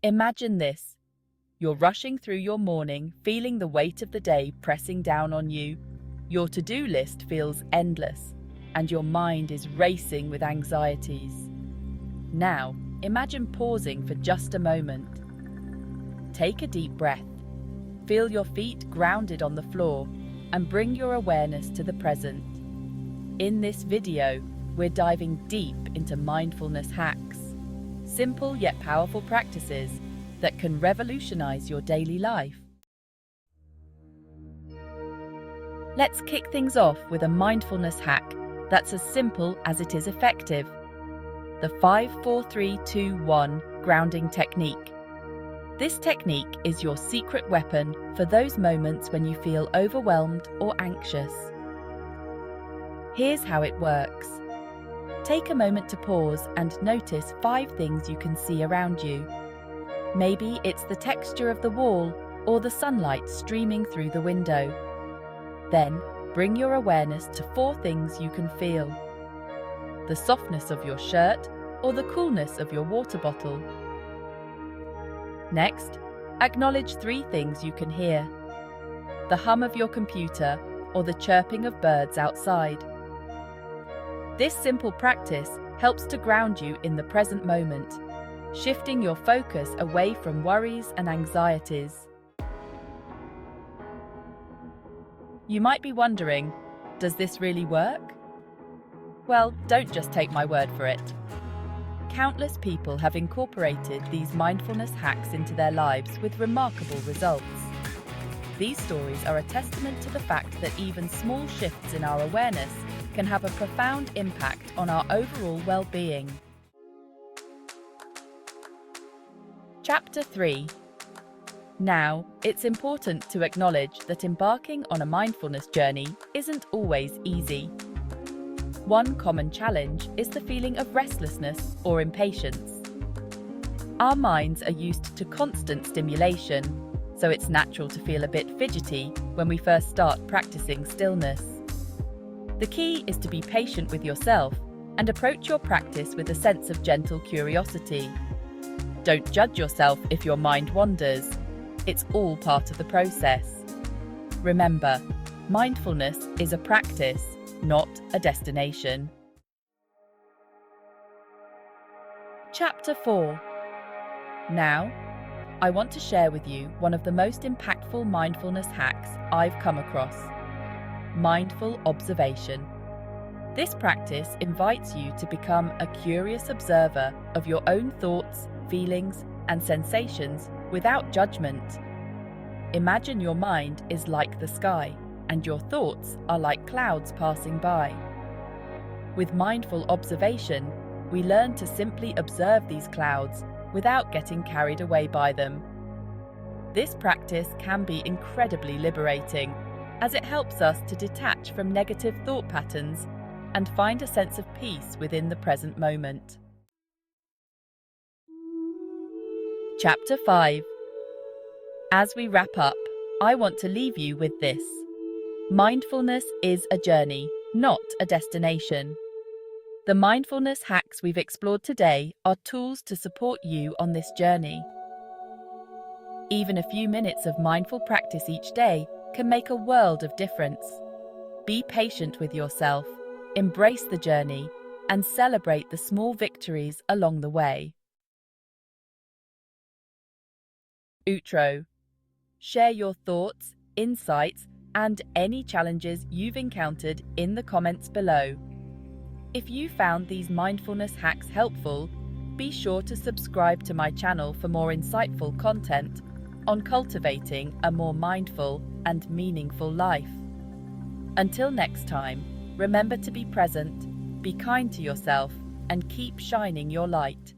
Imagine this. You're rushing through your morning, feeling the weight of the day pressing down on you. Your to-do list feels endless, and your mind is racing with anxieties. Now, imagine pausing for just a moment. Take a deep breath. Feel your feet grounded on the floor and bring your awareness to the present. In this video, we're diving deep into mindfulness hacks, simple yet powerful practices that can revolutionize your daily life. Let's kick things off with a mindfulness hack that's as simple as it is effective. The 5-4-3-2-1 grounding technique. This technique is your secret weapon for those moments when you feel overwhelmed or anxious. Here's how it works. Take a moment to pause and notice 5 things you can see around you. Maybe it's the texture of the wall or the sunlight streaming through the window. Then, bring your awareness to 4 things you can feel. The softness of your shirt or the coolness of your water bottle. Next, acknowledge 3 things you can hear. The hum of your computer or the chirping of birds outside. This simple practice helps to ground you in the present moment, shifting your focus away from worries and anxieties. You might be wondering, does this really work? Well, don't just take my word for it. Countless people have incorporated these mindfulness hacks into their lives with remarkable results. These stories are a testament to the fact that even small shifts in our awareness can have a profound impact on our overall well-being. Chapter 3. Now, it's important to acknowledge that embarking on a mindfulness journey isn't always easy. One common challenge is the feeling of restlessness or impatience. Our minds are used to constant stimulation, so it's natural to feel a bit fidgety when we first start practicing stillness. The key is to be patient with yourself and approach your practice with a sense of gentle curiosity. Don't judge yourself if your mind wanders. It's all part of the process. Remember, mindfulness is a practice, not a destination. Chapter 4. Now, I want to share with you one of the most impactful mindfulness hacks I've come across: mindful observation. This practice invites you to become a curious observer of your own thoughts, feelings, and sensations without judgment. Imagine your mind is like the sky, and your thoughts are like clouds passing by. With mindful observation, we learn to simply observe these clouds without getting carried away by them. This practice can be incredibly liberating, as it helps us to detach from negative thought patterns and find a sense of peace within the present moment. Chapter 5. As we wrap up, I want to leave you with this. Mindfulness is a journey, not a destination. The mindfulness hacks we've explored today are tools to support you on this journey. Even a few minutes of mindful practice each day can make a world of difference. Be patient with yourself, embrace the journey, and celebrate the small victories along the way. Outro. Share your thoughts, insights, and any challenges you've encountered in the comments below. If you found these mindfulness hacks helpful, be sure to subscribe to my channel for more insightful content on cultivating a more mindful and meaningful life. Until next time, remember to be present, be kind to yourself, and keep shining your light.